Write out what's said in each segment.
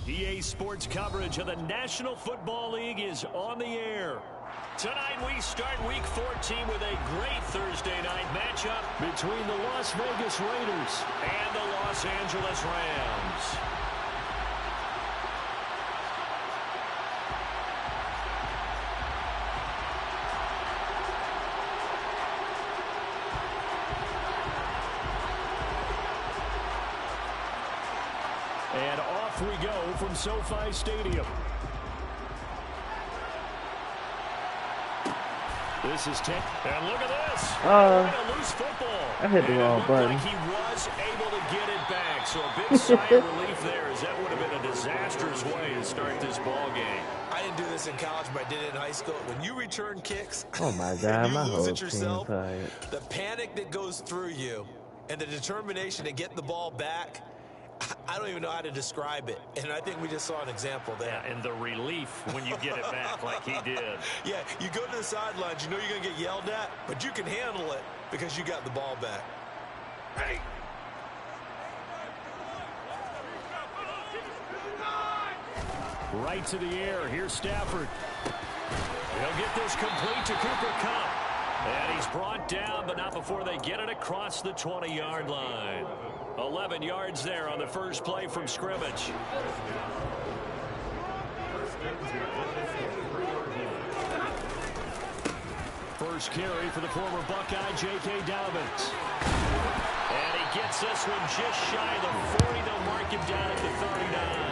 EA Sports coverage of the National Football League is on the air. Tonight we start Week 14 with a great Thursday night matchup between the Las Vegas Raiders and the Los Angeles Rams. And off we go from SoFi Stadium. This is 10. And look at this. A loose football. I hit the wrong button. Like he was able to get it back. So a big sigh of relief there, as that would have been a disastrous way to start this ball game. I didn't do this in college, but I did it in high school. When you return kicks, oh my God, you my lose whole it yourself, team's tired. the panic that goes through you and the determination to get the ball back, I don't even know how to describe it. And I think we just saw an example there. Yeah, and the relief when you get it back like he did. Yeah, you go to the sidelines, you know you're going to get yelled at, but you can handle it because you got the ball back. Hey. Right to the air. Here's Stafford. He'll get this complete to Cooper Kupp. And he's brought down, but not before they get it across the 20-yard line. 11 yards there on the first play from scrimmage. First carry for the former Buckeye, J.K. Dobbins. And he gets this one just shy of the 40. They'll mark him down at the 39.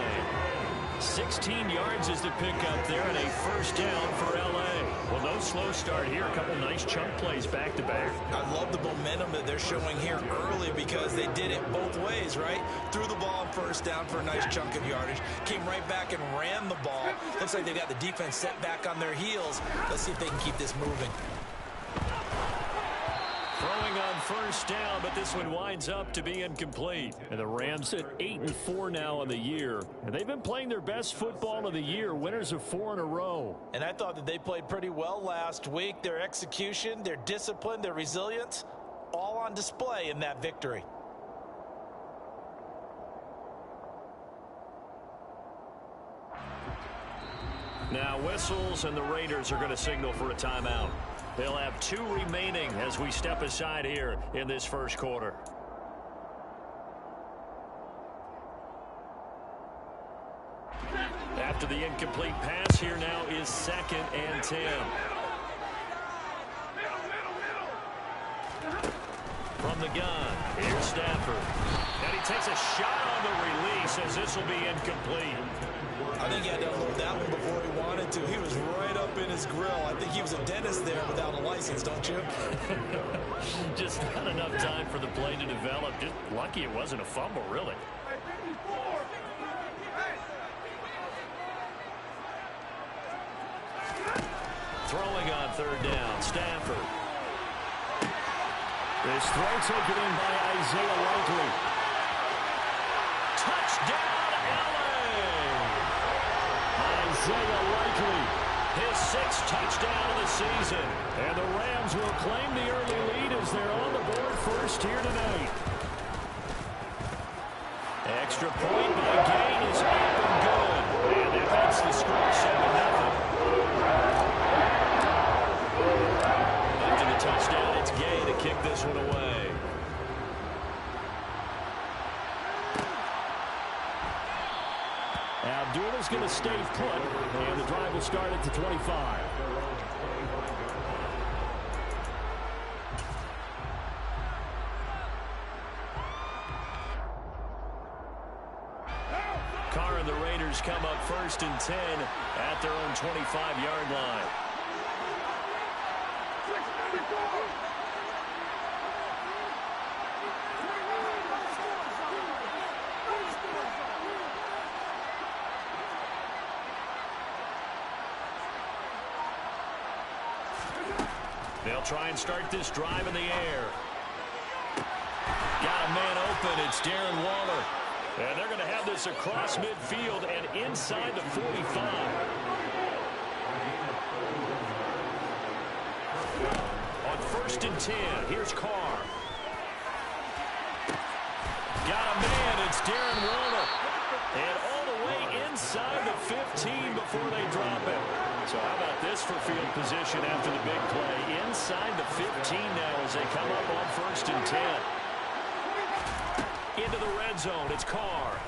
16 yards is the pickup there, and a first down for L.A. Well, no slow start here. A couple nice chunk plays back-to-back. I love the momentum that they're showing here early because they did it both ways, right? Threw the ball first down for a nice chunk of yardage. Came right back and ran the ball. Looks like they got the defense set back on their heels. Let's see if they can keep this moving. Throwing on first down, but this one winds up to be incomplete. And the Rams at 8-4 now on the year. And they've been playing their best football of the year, winners of 4 in a row. And I thought that they played pretty well last week. Their execution, their discipline, their resilience, all on display in that victory. Now whistles, and the Raiders are going to signal for a timeout. They'll have 2 remaining as we step aside here in this first quarter. After the incomplete pass, here now is 2nd and 10. From the gun, here's Stafford. And he takes a shot on the release as this will be incomplete. I think he had to unload that one before he wanted to. He was right up in his grill. I think he was a dentist there without a license, don't you? Just not enough time for the play to develop. Just lucky it wasn't a fumble, really. Throwing on 3rd down, Stafford. This throw taken in by Isaiah Likely. Touchdown, LA! Isaiah Likely, his 6th touchdown of the season. And the Rams will claim the early lead as they're on the board first here tonight. Extra point by Gain is up and good. And that makes the score 7-0. After the touchdown, it's Gay to kick this one away. Abdullah's going to stay put, and the drive will start at the 25. Carr and the Raiders come up 1st and 10 at their own 25-yard line. They'll try and start this drive in the air. Got a man open. It's Darren Waller. And they're going to have this across midfield and inside the 45. On 1st and 10, here's Carr. Got a man. It's Darren Waller. And all the way 15 before they drop it. So how about this for field position after the big play? Inside the 15 now as they come up on 1st and 10. Into the red zone. It's Carr.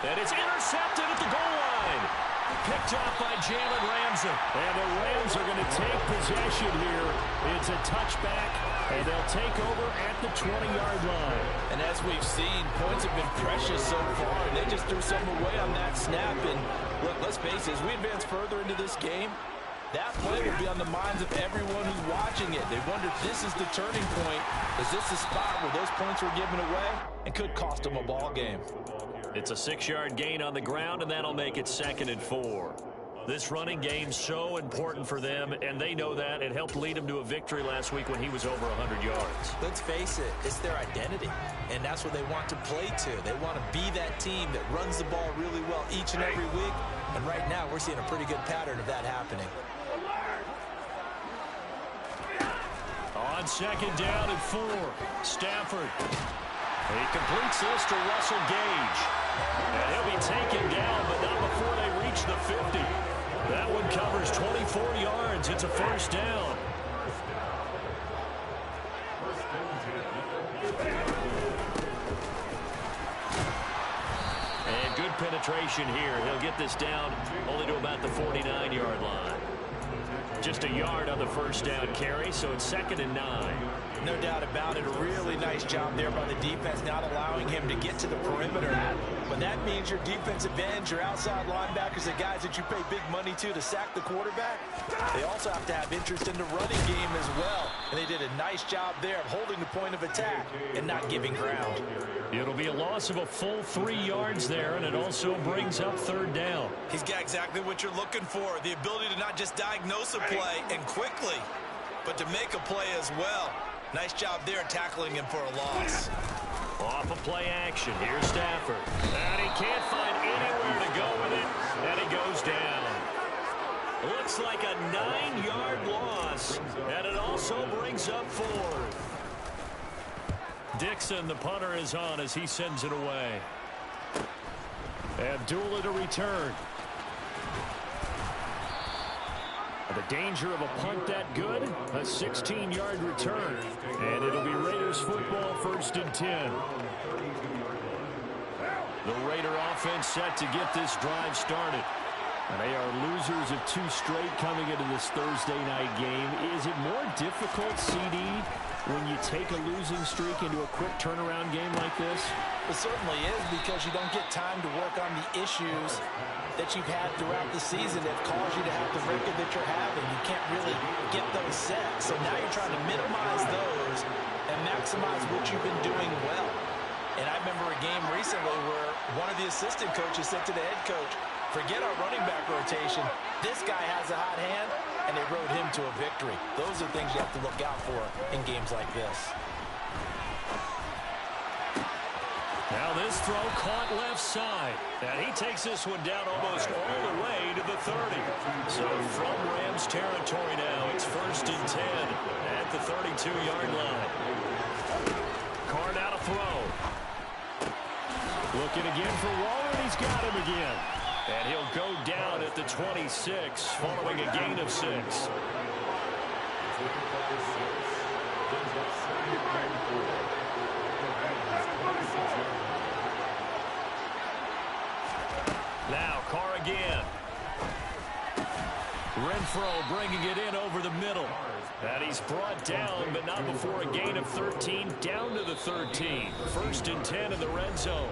And it's intercepted at the goal line. Picked off by Jalen Ramsey. And the Rams are going to take possession here. It's a touchback, and they'll take over at the 20-yard line. And as we've seen, points have been precious so far, and they just threw some away on that snap. And look, let's face it, as we advance further into this game, that play will be on the minds of everyone who's watching it. They wonder if this is the turning point. Is this the spot where those points were given away and could cost them a ball game? It's a 6-yard gain on the ground, and that'll make it 2nd and 4. This running game's so important for them, and they know that. It helped lead them to a victory last week when he was over 100 yards. Let's face it, it's their identity, and that's what they want to play to. They want to be that team that runs the ball really well each and every week, and right now we're seeing a pretty good pattern of that happening. On 2nd down and 4, Stafford. He completes this to Russell Gage. And he'll be taken down, but not before they reach the 50. That one covers 24 yards. It's a 1st down. And good penetration here. He'll get this down only to about the 49-yard line. Just a yard on the 1st down carry, so it's 2nd and 9. No doubt about it. A really nice job there by the defense, not allowing him to get to the perimeter. But that means your defensive ends, your outside linebackers, the guys that you pay big money to sack the quarterback, they also have to have interest in the running game as well. And they did a nice job there of holding the point of attack and not giving ground. It'll be a loss of a full 3 yards there, and it also brings up 3rd down. He's got exactly what you're looking for, the ability to not just diagnose a play and quickly, but to make a play as well. Nice job there tackling him for a loss. Off of play action. Here's Stafford. And he can't find anywhere to go with it, and he goes down. Looks like a 9-yard loss, and it also brings up 4th. Dixon, the punter, is on as he sends it away. Abdullah to return. The danger of a punt that good, a 16-yard return. And it'll be Raiders football, 1st and 10. The Raider offense set to get this drive started. And they are losers of 2 straight coming into this Thursday night game. Is it more difficult, CD, when you take a losing streak into a quick turnaround game like this? It certainly is, because you don't get time to work on the issues that you've had throughout the season that cause you to have the record that you're having. You can't really get those set. So now you're trying to minimize those and maximize what you've been doing well. And I remember a game recently where one of the assistant coaches said to the head coach, forget our running back rotation. This guy has a hot hand, and they rode him to a victory. Those are things you have to look out for in games like this. Now this throw caught left side. And he takes this one down almost all the way to the 30. So from Rams territory now, it's 1st and 10 at the 32-yard line. Carr now to throw. Looking again for Waller, and he's got him again. And he'll go down at the 26 following a gain of 6. Now Carr again. Renfro bringing it in over the middle. And he's brought down, but not before a gain of 13, down to the 13. 1st and 10 in the red zone.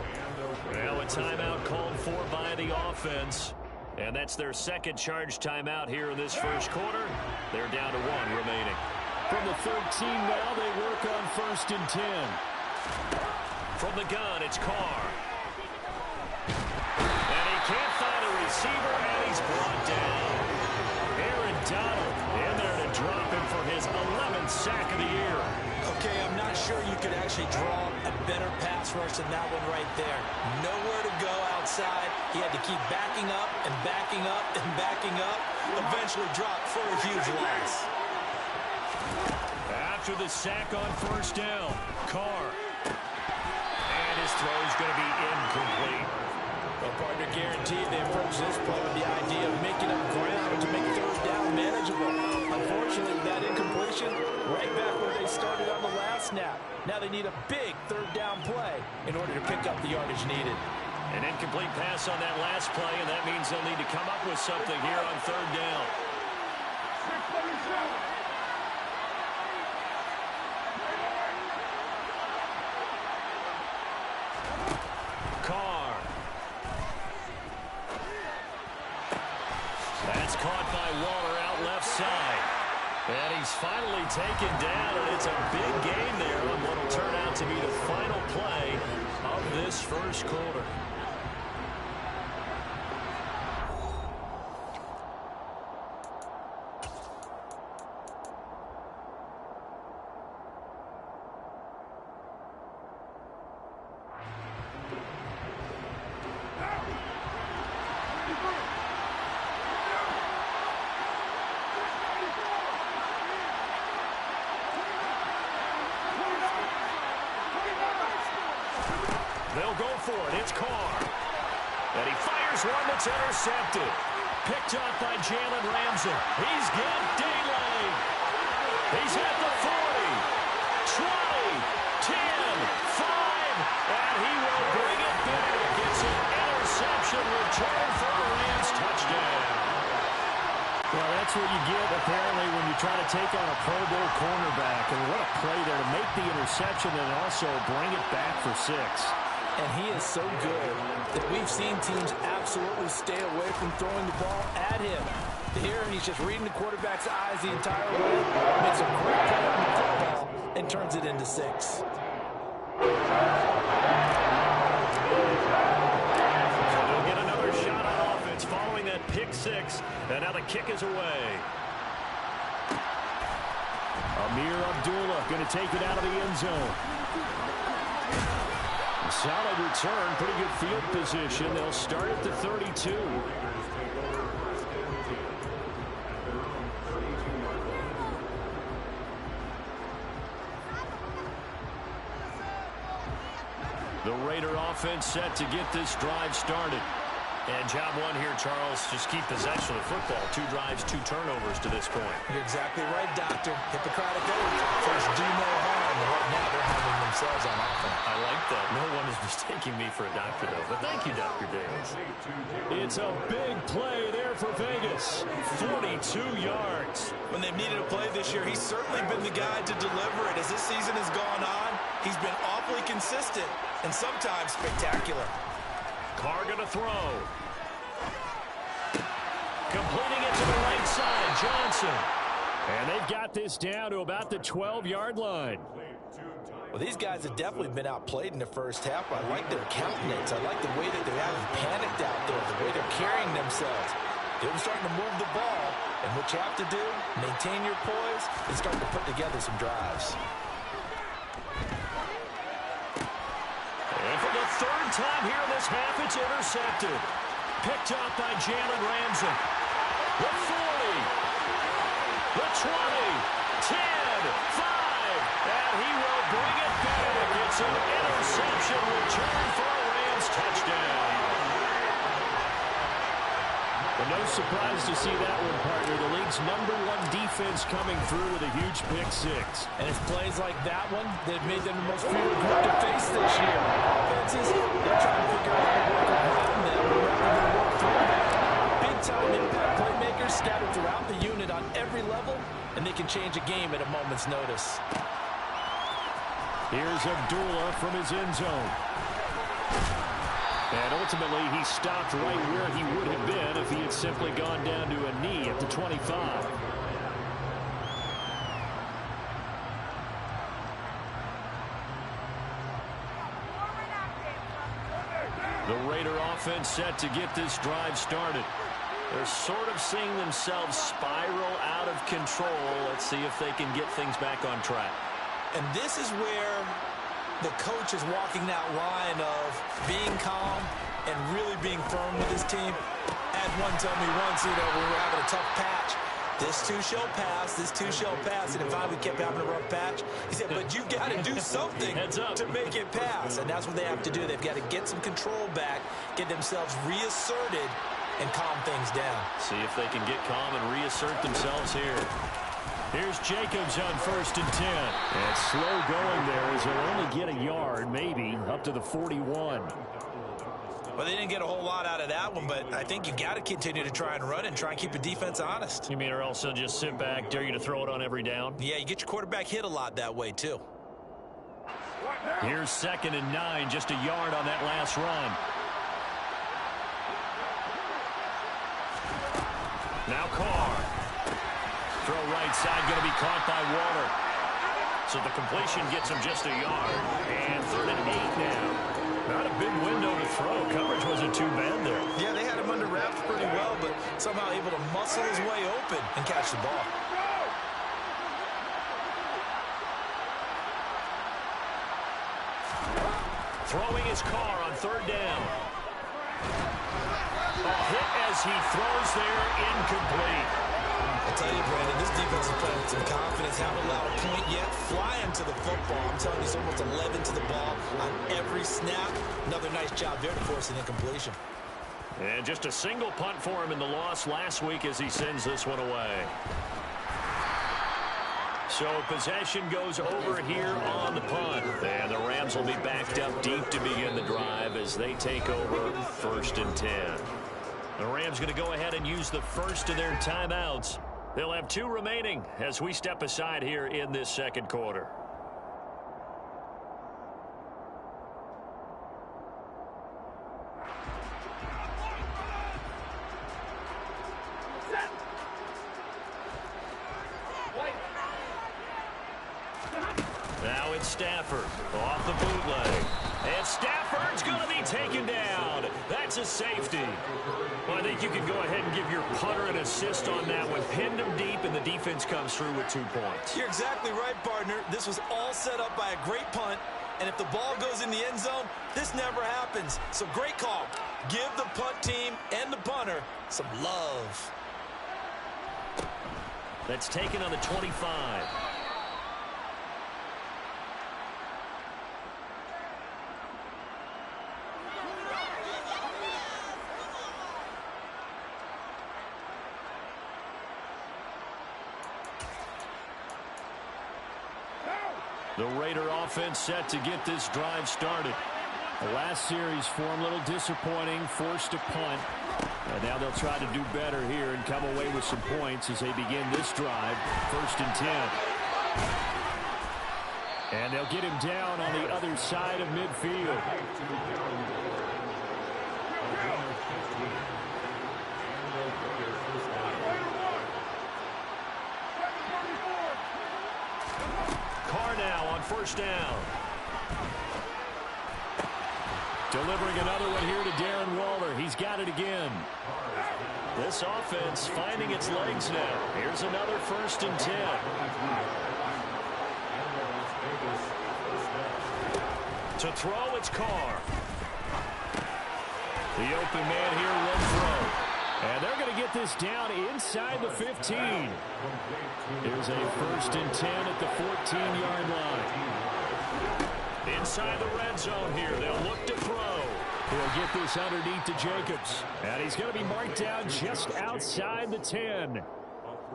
Now a timeout called for by the offense. And that's their 2nd charge timeout here in this 1st quarter. They're down to 1 remaining. From the 13 now, they work on 1st and 10. From the gun, it's Carr. And he can't find a receiver, and he's brought down. Aaron Donald in there to drop him for his 11th sack of the year. Okay, I'm not sure you could actually draw a better pass rush than that one right there. Nowhere to go outside. He had to keep backing up and backing up and backing up. Eventually dropped for a huge loss. After the sack on 1st down, Carr. And his throw is going to be incomplete. Well, partner. Guaranteed they approach this play with the idea of making up ground to make third down manageable. Unfortunately, with that incompletion, right back where they started on the last snap. Now they need a big third down play in order to pick up the yardage needed. An incomplete pass on that last play, and that means they'll need to come up with something here on third down. Carr. That's caught by Waller out left side. And he's finally taken down, and it's a big gain there on what will turn out to be the final play of this first quarter. They'll go for it. It's Carr. And he fires one that's intercepted. Picked up by Jalen Ramsey. He's got daylight. He's at the 40, 20, 10, 5, and he will bring it back. It's an interception return for a Rams touchdown. Well, that's what you get, apparently, when you try to take on a Pro Bowl cornerback. And what a play there to make the interception and also bring it back for 6. And he is so good that we've seen teams absolutely stay away from throwing the ball at him. Here, he's just reading the quarterback's eyes the entire way, makes a great play on the football, and turns it into 6. So they'll get another shot on offense following that pick 6, and now the kick is away. Amir Abdullah going to take it out of the end zone. Solid return, pretty good field position. They'll start at the 32. The Raider offense set to get this drive started. And job one here, Charles, just keep possession of the football. 2 drives, 2 turnovers to this point. You're exactly right, Doctor. Hippocratic oath. First, do no harm. And right now, they're harming themselves on offense. I like that. No one is mistaking me for a doctor, though. But thank you, Dr. Dales. It's a big play there for Vegas. 42 yards. When they've needed a play this year, he's certainly been the guy to deliver it. As this season has gone on, he's been awfully consistent and sometimes spectacular. Carr going to throw. Completing it to the right side, Johnson. And they've got this down to about the 12-yard line. Well, these guys have definitely been outplayed in the first half. I like their countenance. I like the way that they haven't panicked out there, the way they're carrying themselves. They're starting to move the ball. And what you have to do, maintain your poise and start to put together some drives. And for the 3rd time here in this half, it's intercepted. Picked up by Jalen Ramsey. The 40, the 20, 10, 5, and he will bring it back. It's an interception return for a Rams touchdown. Well, no surprise to see that one, partner. The league's #1 defense coming through with a huge pick 6. And it's plays like that one that made them the most feared group to face this year. Offenses, they're trying to figure out how to work around them rather than work through them. Big-time impact playmakers scattered throughout the unit on every level, and they can change a game at a moment's notice. Here's Abdullah from his end zone. And ultimately, he stopped right where he would have been if he had simply gone down to a knee at the 25. The Raider offense set to get this drive started. They're sort of seeing themselves spiral out of control. Let's see if they can get things back on track. And this is where the coach is walking that line of being calm and really being firm with his team. I had one tell me once, when we were having a tough patch, this too shall pass, this too shall pass. And if we kept having a rough patch, he said, but you got to do something to make it pass. And that's what they have to do. They've got to get some control back, get themselves reasserted and calm things down. See if they can get calm and reassert themselves here. Here's Jacobs on 1st and 10. And slow going there as they'll only get a yard, maybe, up to the 41. Well, they didn't get a whole lot out of that one, but I think you got to continue to try and run and try and keep the defense honest. You mean or else they'll just sit back, dare you to throw it on every down? Yeah, you get your quarterback hit a lot that way, too. Here's 2nd and 9, just a yard on that last run. Now Carr. Throw right side, going to be caught by Waller. So the completion gets him just a yard. And 3rd and 8 now. Not a big window to throw. Coverage wasn't too bad there. Yeah, they had him under wraps pretty well, but somehow able to muscle his way open and catch the ball. Throwing his Carr on 3rd down. A hit as he throws there, incomplete. I tell you, Brandon, this defense is playing with some confidence. Haven't allowed a point yet. Flying to the football. I'm telling you, it's almost 11 to the ball on every snap. Another nice job there to force an incompletion. And just a single punt for him in the loss last week as he sends this one away. So possession goes over here on the punt. And the Rams will be backed up deep to begin the drive as they take over 1st and 10. The Rams going to go ahead and use the first of their timeouts. They'll have 2 remaining as we step aside here in this 2nd quarter. Now it's Stafford off the bootleg. And Stafford's going to be taken down. That's a safety. Well, I think you can go ahead and give your punter an assist on that one. Pinned him deep, and the defense comes through with 2 points. You're exactly right, partner. This was all set up by a great punt. And if the ball goes in the end zone, this never happens. So great call. Give the punt team and the punter some love. That's taken on the 25. The Raider offense set to get this drive started. The last series for them a little disappointing, forced to punt. And now they'll try to do better here and come away with some points as they begin this drive. 1st and 10. And they'll get him down on the other side of midfield. Carr now on 1st down. Delivering another one here to Darren Waller. He's got it again. This offense finding its legs now. Here's another 1st and 10. To throw, it's Carr. The open man here, one throw. And they're going to get this down inside the 15. Here's a 1st and 10 at the 14-yard line. Inside the red zone here, they'll look to throw. He'll get this underneath to Jacobs. And he's going to be marked down just outside the 10.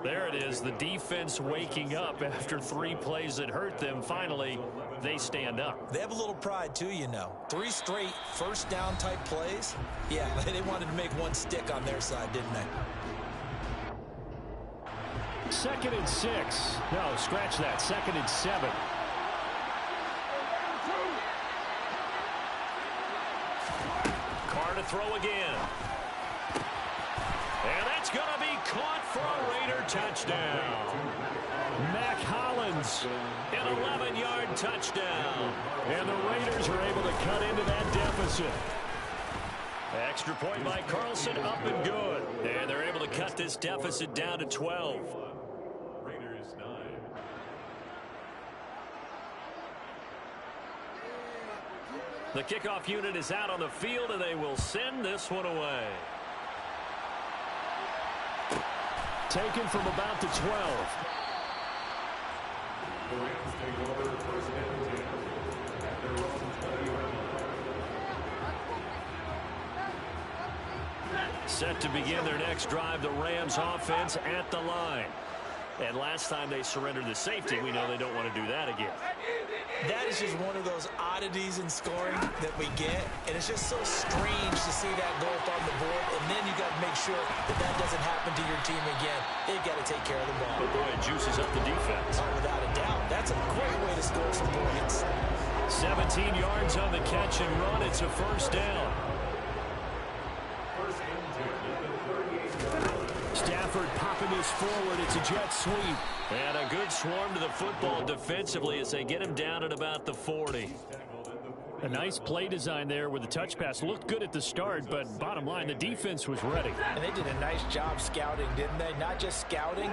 There it is, the defense waking up after 3 plays that hurt them. Finally, they stand up. They have a little pride, too, you know. 3 straight first down type plays. Yeah, they wanted to make one stick on their side, didn't they? 2nd and 6. No, scratch that. 2nd and 7. Carr to throw again. And that's going to be caught for a Raider touchdown. Mac Hollins, an 11-yard touchdown. And the Raiders are able to cut into that deficit. Extra point by Carlson, up and good. And they're able to cut this deficit down to 12. Raiders 9. The kickoff unit is out on the field, and they will send this one away. Taken from about the 12. The Rams take over 1st and 10 at their own 20-yard line. Set to begin their next drive, the Rams offense at the line. And last time they surrendered the safety, we know they don't want to do that again. That is just one of those oddities in scoring that we get, and it's just so strange to see that go up on the board, and then you got to make sure that that doesn't happen to your team again. They've got to take care of the ball. But boy, it juices up the defense. Oh, without a doubt. That's a great way to score some points. 17 yards on the catch and run. It's a first down. Stafford popping this forward. It's a jet sweep. And a good swarm to the football defensively as they get him down at about the 40. A nice play design there with the touch pass. Looked good at the start, but bottom line, the defense was ready. And they did a nice job scouting, didn't they? Not just scouting,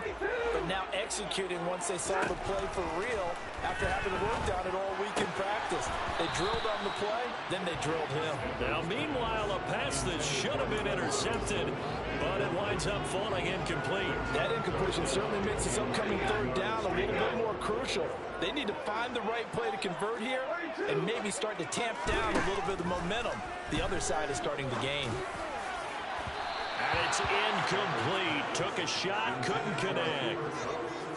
but now executing once they saw the play for real after having worked on it all week in practice. They drilled on the play, then they drilled him. Now, meanwhile, a pass that should have been intercepted, but it winds up falling incomplete. That incompletion certainly makes this upcoming third down a little bit more crucial. They need to find the right play to convert here and maybe start to tamp down a little bit of the momentum. The other side is starting to gain. And it's incomplete. Took a shot, couldn't connect.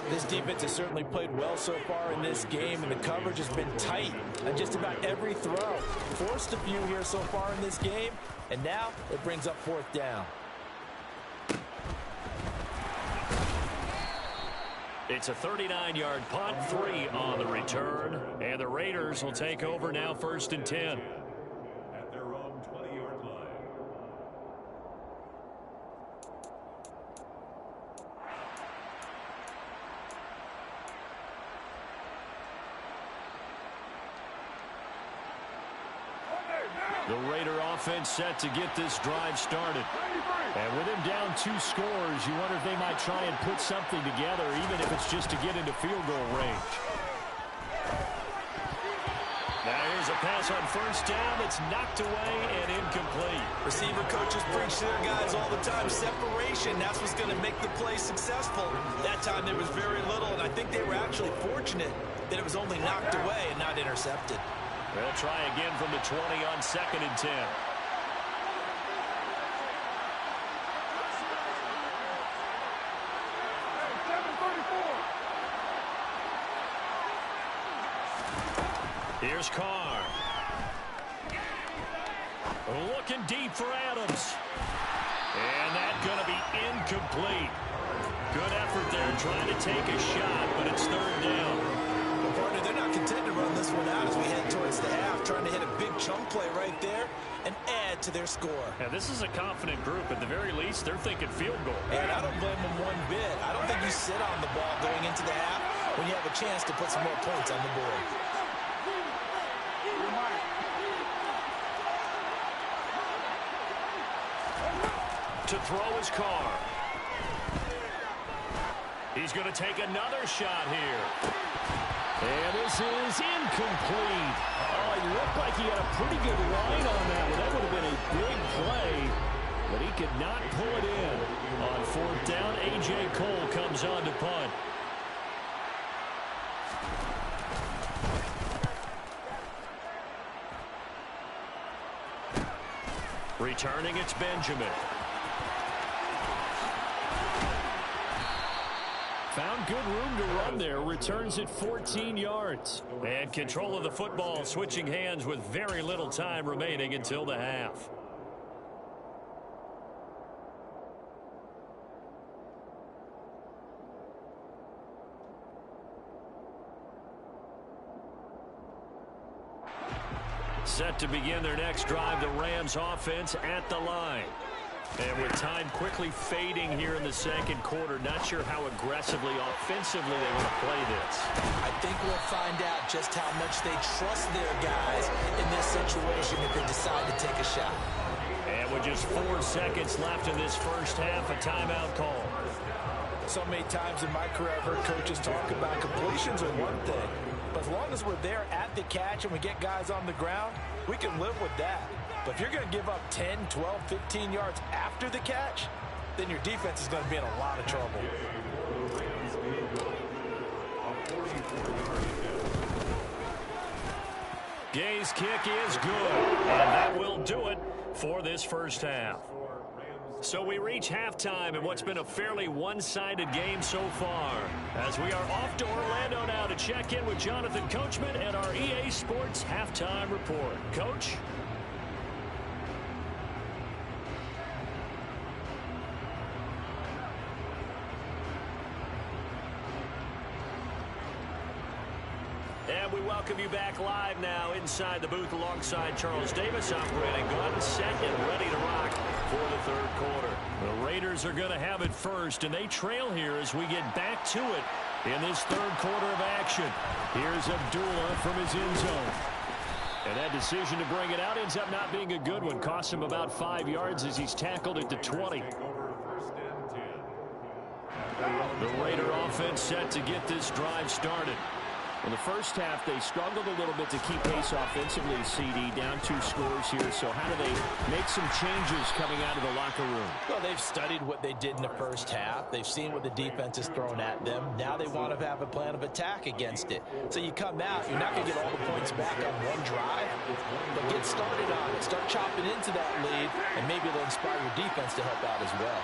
This defense has certainly played well so far in this game, and the coverage has been tight on just about every throw. Forced a few here so far in this game, and now it brings up fourth down. It's a 39-yard punt, 3 on the return, and the Raiders will take over now, 1st and 10. At their own 20-yard line. The Raider offense set to get this drive started. And with him down 2 scores, you wonder if they might try and put something together, even if it's just to get into field goal range. Now here's a pass on 1st down that's knocked away and incomplete. Receiver coaches preach to their guys all the time. Separation, that's what's going to make the play successful. That time there was very little, and I think they were actually fortunate that it was only knocked away and not intercepted. They'll try again from the 20 on 2nd and 10. Here's Carr. Looking deep for Adams. And that's going to be incomplete. Good effort there trying to take a shot, but it's 3rd down. Well, partner, they're not content to run this one out as we head towards the half, trying to hit a big chunk play right there and add to their score. Now, this is a confident group. At the very least, they're thinking field goal. And I don't blame them one bit. I don't think you sit on the ball going into the half when you have a chance to put some more points on the board. To throw his Carr. He's going to take another shot here. And this is incomplete. Oh, it looked like he had a pretty good line on that one. That would have been a big play, but he could not pull it in. On 4th down, A.J. Cole comes on to punt. Returning, it's Benjamin. Found good room to run there. Returns at 14 yards. And control of the football switching hands with very little time remaining until the half. Set to begin their next drive, the Rams offense at the line. And with time quickly fading here in the 2nd quarter, not sure how aggressively, offensively they want to play this. I think we'll find out just how much they trust their guys in this situation if they decide to take a shot. And with just 4 seconds left in this first half, a timeout call. So many times in my career I've heard coaches talk about completions are one thing, but as long as we're there at the catch and we get guys on the ground, we can live with that. But if you're going to give up 10, 12, 15 yards after the catch, then your defense is going to be in a lot of trouble. Gay's kick is good, and that will do it for this first half. So we reach halftime in what's been a fairly one-sided game so far. As we are off to Orlando now to check in with Jonathan Coachman and our EA Sports Halftime Report. Coach? And we welcome you back live now inside the booth alongside Charles Davis. I'm Brandon Gunn, set and ready to rock for the third quarter. The Raiders are going to have it first, and they trail here as we get back to it in this third quarter of action. Here's Abdullah from his end zone. And that decision to bring it out ends up not being a good one. Cost him about 5 yards as he's tackled at the 20. The Raider offense set to get this drive started. In the first half, they struggled a little bit to keep pace offensively, CD, down 2 scores here. So how do they make some changes coming out of the locker room? Well, they've studied what they did in the first half. They've seen what the defense has thrown at them. Now they want to have a plan of attack against it. So you come out, you're not going to get all the points back on one drive, but get started on it. Start chopping into that lead, and maybe it'll inspire your defense to help out as well.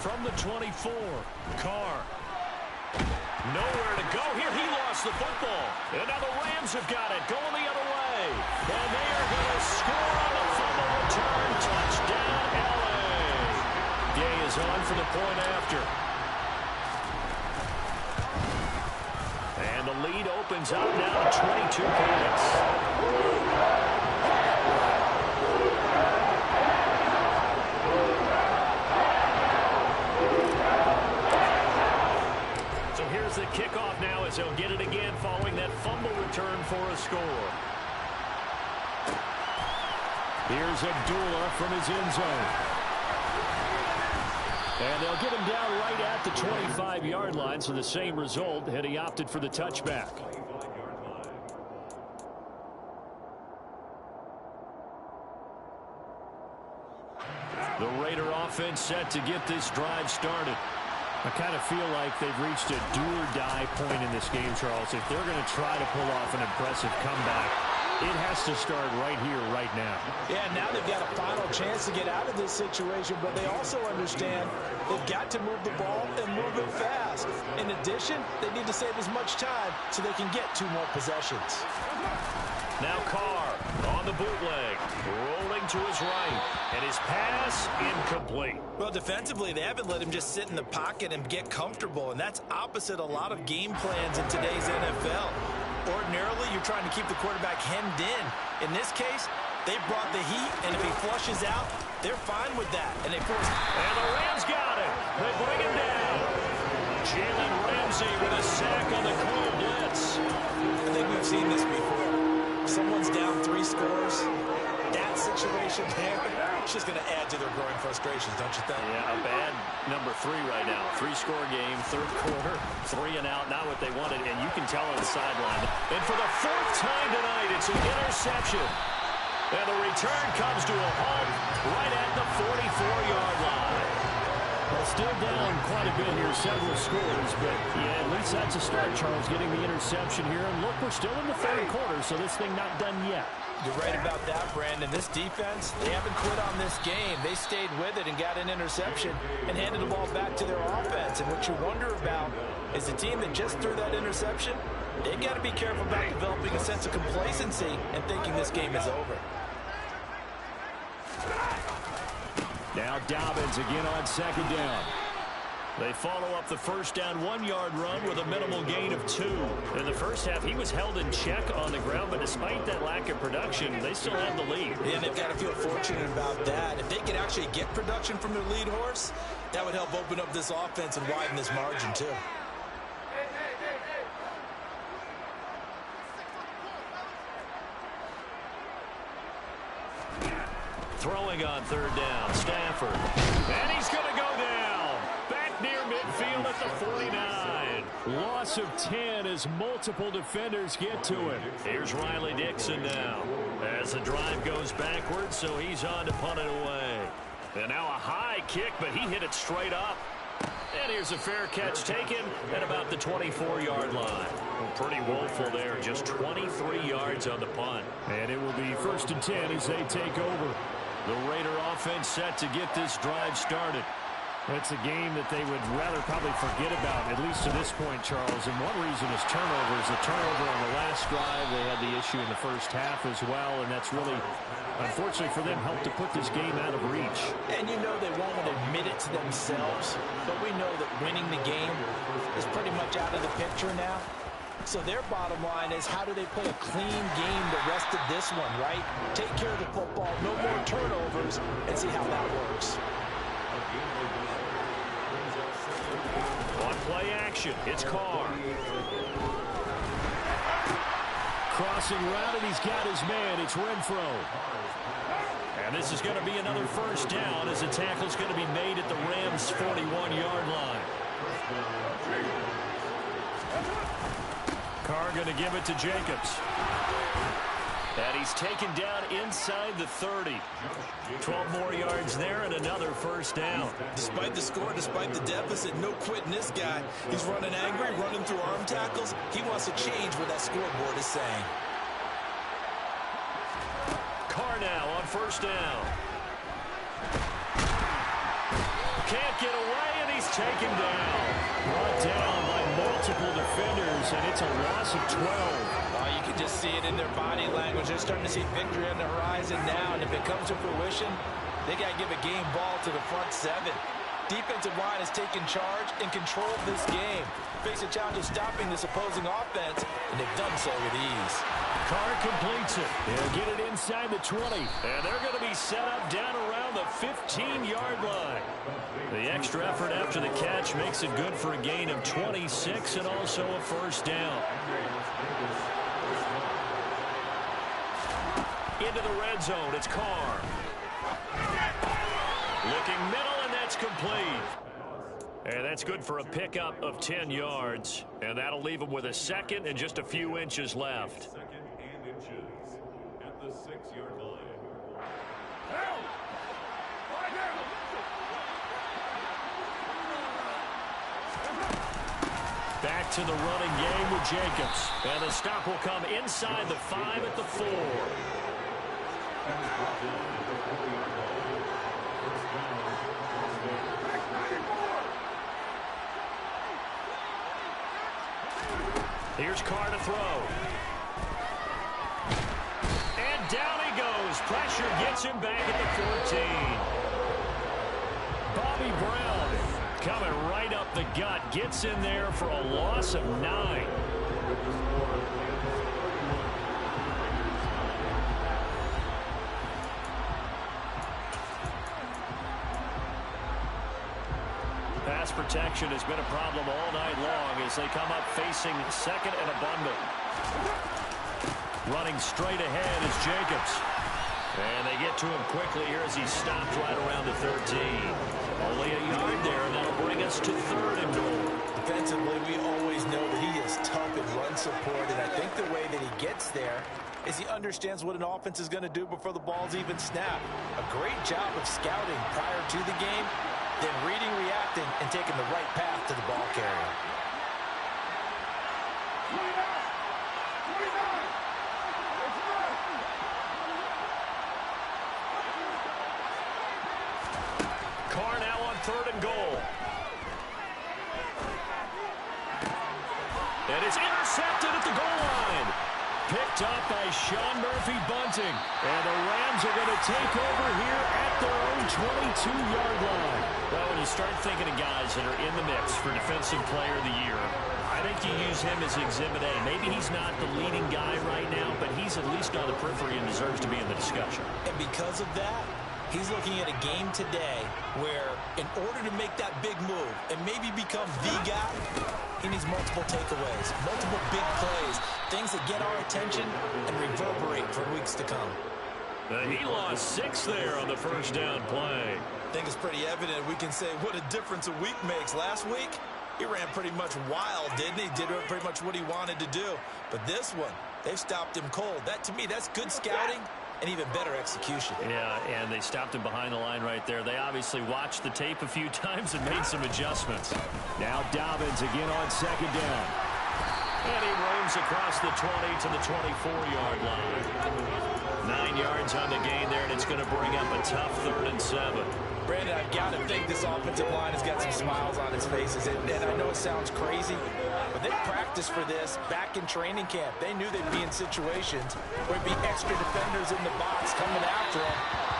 From the 24, Carr. Nowhere to go here. He lost the football. And now the Rams have got it. Going the other way. And they are going to score on the fumble return. Touchdown, LA. Day is on for the point after. And the lead opens up now to 22 points. The kickoff now as he'll get it again following that fumble return for a score. Here's Abdullah from his end zone. And they'll get him down right at the 25-yard line, so the same result, and he opted for the touchback. The Raider offense set to get this drive started. I kind of feel like they've reached a do-or-die point in this game, Charles. If they're going to try to pull off an impressive comeback, it has to start right here, right now. Yeah, now they've got a final chance to get out of this situation, but they also understand they've got to move the ball and move it fast. In addition, they need to save as much time so they can get 2 more possessions. Now Carr on the bootleg, rolling to his right, and his pass incomplete. Well, defensively, they haven't let him just sit in the pocket and get comfortable, and that's opposite a lot of game plans in today's NFL. Ordinarily, you're trying to keep the quarterback hemmed in. In this case, they brought the heat, and if he flushes out, they're fine with that. And they force. And the Rams got it. They bring him down. Jalen Ramsey with a sack on the corner blitz. I think we've seen this before. Someone's down 3 scores. That situation there, it's just going to add to their growing frustrations, don't you think? Yeah, a bad number 3 right now. 3-score game, third quarter, 3 and out, not what they wanted, and you can tell on the sideline. And for the 4th time tonight, it's an interception. And the return comes to a halt right at the 44-yard line. Well, still down quite a bit here, several scores, but yeah, at least that's a start, Charles, getting the interception here. And look, we're still in the third quarter, so this thing not done yet. You're right about that, Brandon. This defense, they haven't quit on this game. They stayed with it and got an interception and handed the ball back to their offense. And what you wonder about is the team that just threw that interception, they've got to be careful about developing a sense of complacency and thinking this game is over. Now Dobbins again on 2nd down. They follow up the first down 1-yard run with a minimal gain of 2. In the first half, he was held in check on the ground, but despite that lack of production, they still have the lead. And they've got to feel fortunate about that. If they could actually get production from their lead horse, that would help open up this offense and widen this margin too. Throwing on 3rd down, Stafford. And he's going to go down. Back near midfield at the 49. Loss of 10 as multiple defenders get to it. Here's Riley Dixon now. As the drive goes backwards, so he's on to punt it away. And now a high kick, but he hit it straight up. And here's a fair catch taken at about the 24-yard line. Well, pretty woeful there. Just 23 yards on the punt. And it will be 1st and 10 as they take over. The Raider offense set to get this drive started. That's a game that they would rather probably forget about, at least to this point, Charles. And one reason is turnovers. The turnover on the last drive, they had the issue in the first half as well, and that's really, unfortunately for them, helped to put this game out of reach. And you know they won't admit it to themselves, but we know that winning the game is pretty much out of the picture now. So their bottom line is, how do they play a clean game the rest of this one, right? Take care of the football, no more turnovers, and see how that works. On play action, it's Carr. Crossing route, and he's got his man. It's Renfro. And this is going to be another first down as the tackle's going to be made at the Rams' 41-yard line. Carr going to give it to Jacobs. And he's taken down inside the 30. 12 more yards there and another first down. Despite the score, despite the deficit, no quitting this guy. He's running angry, running through arm tackles. He wants to change what that scoreboard is saying. Carr now on first down. Can't get away, and he's taken down. Brought down by multiple defenders, and it's a loss of 12. You can just see it in their body language. They're starting to see victory on the horizon now, and if it comes to fruition, they got to give a game ball to the front seven. Defensive line has taken charge and controlled this game. Face a challenge of stopping this opposing offense, and they've done so with ease. Carr completes it. They'll get it inside the 20. And they're going to be set up down around the 15-yard line. The extra effort after the catch makes it good for a gain of 26 and also a first down. Into the red zone, it's Carr. Looking middle, and that's complete. And that's good for a pickup of 10 yards. And that'll leave him with a second and just a few inches left. Second and inches at the 6-yard line. Back to the running game with Jacobs. And the stop will come inside the 5 at the 4. Here's Carr to throw. And down he goes. Pressure gets him back at the 14. Bobby Brown coming right up the gut. Gets in there for a loss of 9. Pass protection has been a problem all night long as they come up facing second and a bundle. Running straight ahead is Jacobs. And they get to him quickly here as he stopped right around the 13. Only a yard there, and that'll bring us to 3rd and goal. Defensively, we always know that he is tough in run support, and I think the way that he gets there is he understands what an offense is going to do before the ball's even snapped. A great job of scouting prior to the game, then reading, reacting, and taking the right path to the ball carrier. Carr now on 3rd and goal. And it's intercepted at the goal line. Picked up by Sean Murphy-Bunting. And the Rams are going to take over here at their own 22-yard line. Well, when you start thinking of guys that are in the mix for Defensive Player of the Year, I think you use him as Exhibit A. Maybe he's not the leading guy right now, but he's at least on the periphery and deserves to be in the discussion. And because of that, he's looking at a game today where in order to make that big move and maybe become the guy, he needs multiple takeaways, multiple big plays, things that get our attention and reverberate for weeks to come. He lost 6 there on the first down play. I think it's pretty evident we can say what a difference a week makes. Last week, he ran pretty much wild, didn't he? Did pretty much what he wanted to do. But this one, they've stopped him cold. That, to me, that's good scouting and even better execution. Yeah, and they stopped him behind the line right there. They obviously watched the tape a few times and made some adjustments. Now Dobbins again on second down. And he roams across the 20 to the 24-yard line. 9 yards on the gain there, and it's going to bring up a tough 3rd and 7. Brandon, I've got to think this offensive line has got some smiles on its faces. And I know it sounds crazy, but they practiced for this back in training camp. They knew they'd be in situations where there'd be extra defenders in the box coming after them,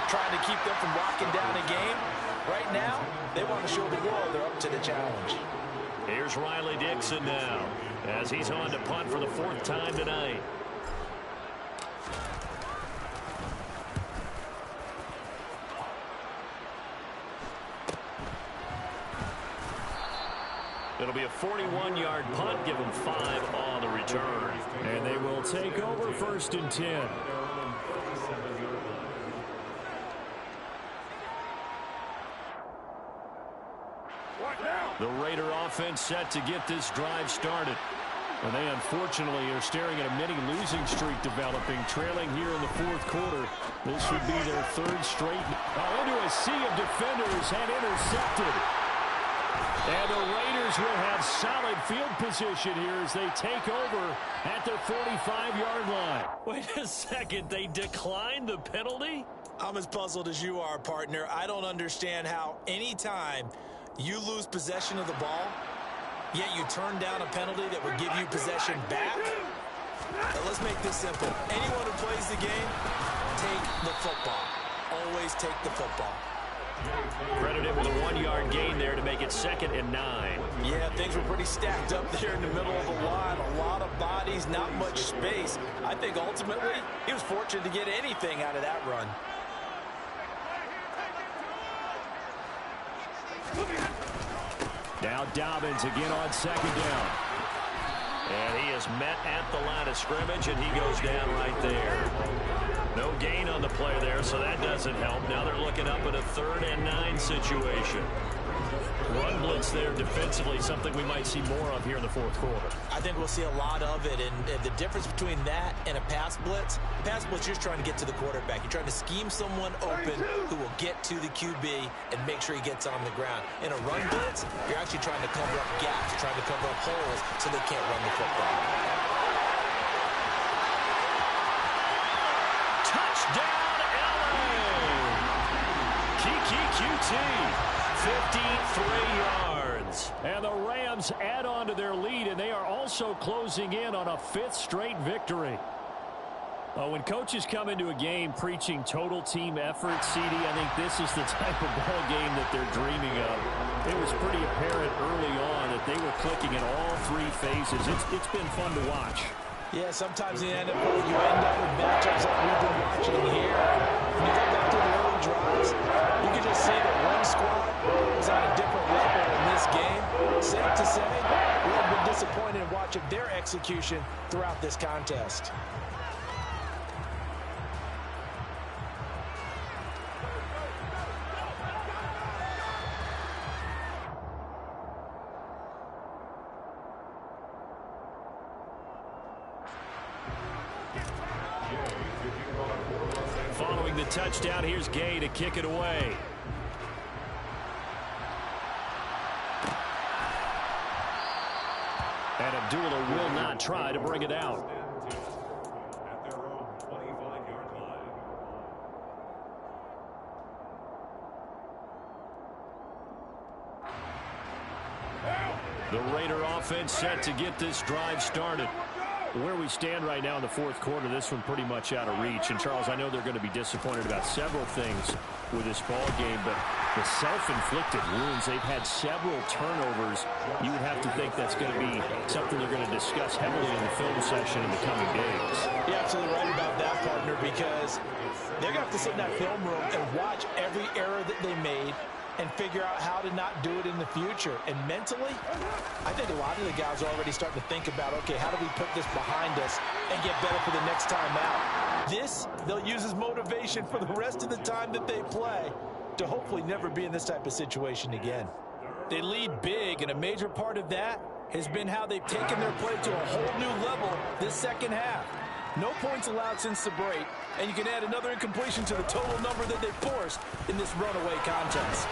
trying to keep them from locking down a game. Right now, they want to show the world they're up to the challenge. Here's Riley Dixon now, as he's on to punt for the 4th time tonight. It'll be a 41-yard punt, give them 5 on the return. And they will take over 1st and 10. The Raider offense set to get this drive started. And they unfortunately are staring at a mini losing streak developing, trailing here in the 4th quarter. This would be their 3rd straight. Into a sea of defenders and intercepted. And the Raiders will have solid field position here as they take over at their 45-yard line. Wait a second, they declined the penalty? I'm as puzzled as you are, partner. I don't understand how anytime you lose possession of the ball, yet you turn down a penalty that would give you possession back. Let's make this simple. Anyone who plays the game, take the football. Always take the football. Credited with a 1-yard gain there to make it 2nd and 9. Yeah, things were pretty stacked up there in the middle of the line. A lot of bodies, not much space. I think ultimately he was fortunate to get anything out of that run. Now Dobbins again on 2nd down. And he is met at the line of scrimmage, and he goes down right there. No gain on the play there, so that doesn't help. Now they're looking up at a 3rd and 9 situation. Run blitz there defensively, something we might see more of here in the 4th quarter. I think we'll see a lot of it, and the difference between that and a pass blitz, you're just trying to get to the quarterback. You're trying to scheme someone open who will get to the QB and make sure he gets on the ground. In a run blitz, you're actually trying to cover up gaps, trying to cover up holes so they can't run the football. Touchdown, LA! Kiki QT. 53 yards. And the Rams add on to their lead, and they are also closing in on a 5th straight victory. When coaches come into a game preaching total team effort, CD, I think this is the type of ball game that they're dreaming of. It was pretty apparent early on that they were clicking in all 3 phases. It's been fun to watch. Yeah, sometimes in the NFL, you end up with matchups like we've been watching here. When you go back to the early drives, you can just see that one squad was on a different level in this game. Safe to say, we have been disappointed in watching their execution throughout this contest. Following the touchdown, here's Gay to kick it away. And Abdullah will not try to bring it out. At their own 25-yard line. The Raider offense set to get this drive started. Where we stand right now in the 4th quarter, this one pretty much out of reach. And, Charles, I know they're going to be disappointed about several things with this ball game, but the self-inflicted wounds, they've had several turnovers. You would have to think that's going to be something they're going to discuss heavily in the film session in the coming days. You're absolutely right about that, partner, because they're going to have to sit in that film room and watch every error that they made and figure out how to not do it in the future. And mentally, I think a lot of the guys are already starting to think about, okay, how do we put this behind us and get better for the next time out? This, they'll use as motivation for the rest of the time that they play to hopefully never be in this type of situation again. They lead big, and a major part of that has been how they've taken their play to a whole new level this second half. No points allowed since the break, and you can add another incompletion to the total number that they forced in this runaway contest.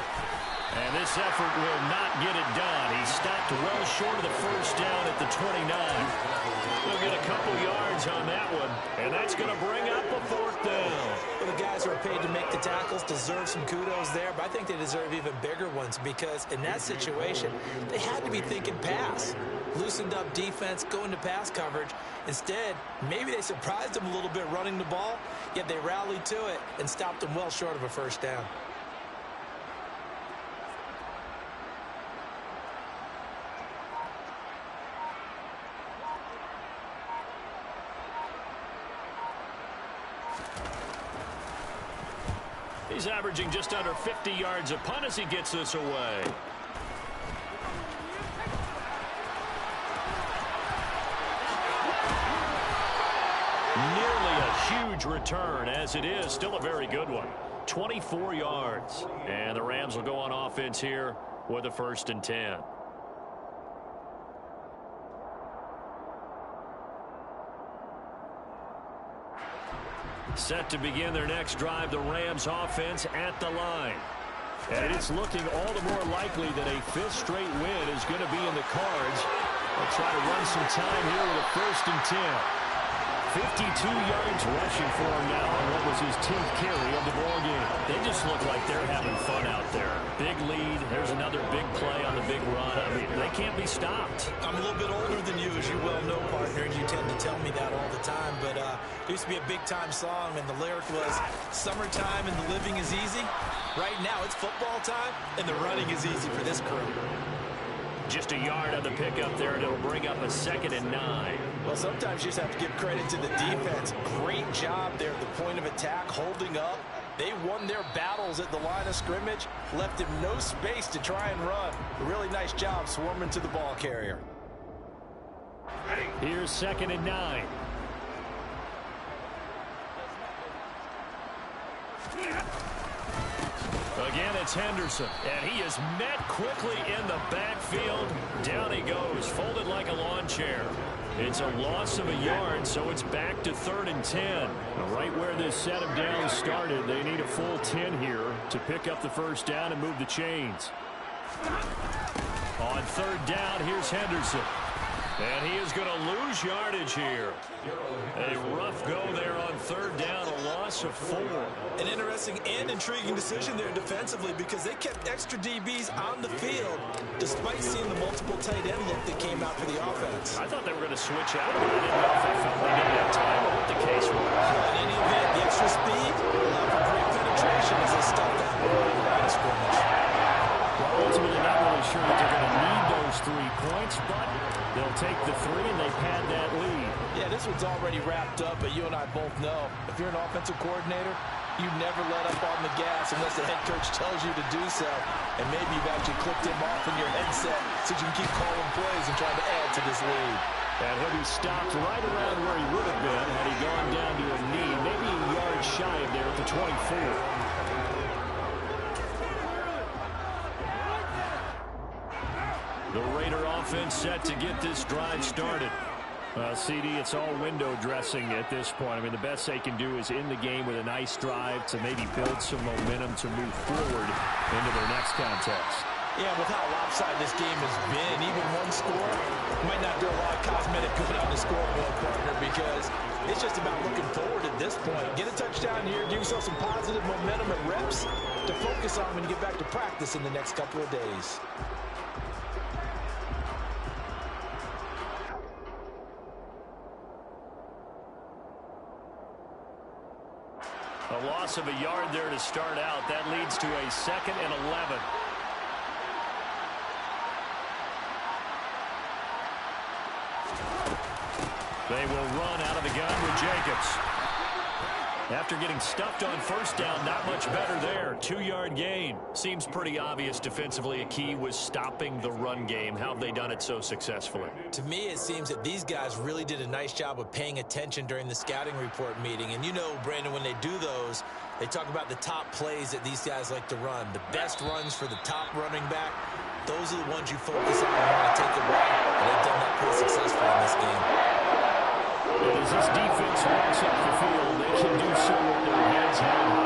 And this effort will not get it done. He stopped well short of the first down at the 29. He'll get a couple yards on that one, and that's going to bring up a fourth down. Well, the guys who are paid to make the tackles deserve some kudos there, but I think they deserve even bigger ones because in that situation, they had to be thinking pass. Loosened up defense, going to pass coverage. Instead, maybe they surprised them a little bit running the ball, yet they rallied to it and stopped them well short of a first down. He's averaging just under 50 yards a punt as he gets this away. Nearly a huge return, as it is still a very good one. 24 yards. And the Rams will go on offense here with a 1st and 10. Set to begin their next drive, the Rams offense at the line. And it's looking all the more likely that a 5th straight win is going to be in the cards. They'll try to run some time here with a 1st and 10. 52 yards rushing for him now on what was his 10th carry of the ball game. They just look like they're having fun out there. Big lead. There's another big play on the big run. I mean, they can't be stopped. I'm a little bit older than you, as you well know, partner, and you tend to tell me that all the time. But there used to be a big-time song, and the lyric was, "Summertime and the living is easy." Right now, it's football time, and the running is easy for this crew. Just a yard on the pickup there, and it'll bring up a 2nd and 9. Well, sometimes you just have to give credit to the defense. Great job there at the point of attack, holding up. They won their battles at the line of scrimmage, left him no space to try and run. A really nice job swarming to the ball carrier. Here's 2nd and 9. Again, it's Henderson, and he is met quickly in the backfield. Down he goes, folded like a lawn chair. It's a loss of a yard, so it's back to 3rd and 10. Right where this set of downs started, they need a full 10 here to pick up the 1st down and move the chains. On 3rd down, here's Henderson. And he is going to lose yardage here. A rough go there on 3rd down, a loss of 4. An interesting and intriguing decision there defensively because they kept extra DBs on the field despite seeing the multiple tight end look that came out for the offense. I thought they were going to switch out, but I didn't know if they felt they didn't have time or what the case was. In any event, the extra speed allowed for great penetration as they stopped that line of scrimmage. Well, ultimately not really sure that they're going to need those 3 points, but they'll take the 3 and they pad that lead. Yeah, this one's already wrapped up, but you and I both know if you're an offensive coordinator, you never let up on the gas unless the head coach tells you to do so. And maybe you've actually clicked him off in your headset so you can keep calling plays and trying to add to this lead. And he'll be stopped right around where he would have been had he gone down to a knee, maybe a yard shy of there at the 24. The Raider offense set to get this drive started. CD, it's all window dressing at this point. I mean, the best they can do is in the game with a nice drive to maybe build some momentum to move forward into their next contest. Yeah, with how lopsided this game has been, even one score might not do a lot of cosmetic good on the scoreboard, partner, because it's just about looking forward at this point. Get a touchdown here, give yourself some positive momentum and reps to focus on when you get back to practice in the next couple of days. A loss of a yard there to start out. That leads to a 2nd and 11. They will run out of the gun with Jacobs. After getting stuffed on 1st down, not much better there. 2-yard gain. Seems pretty obvious defensively a key was stopping the run game. How have they done it so successfully? To me, it seems that these guys really did a nice job of paying attention during the scouting report meeting. And you know, Brandon, when they do those, they talk about the top plays that these guys like to run. The best runs for the top running back, those are the ones you focus on and want to take away. And they've done that pretty successfully in this game. And as this defense walks off the field, they can do so with their heads held high.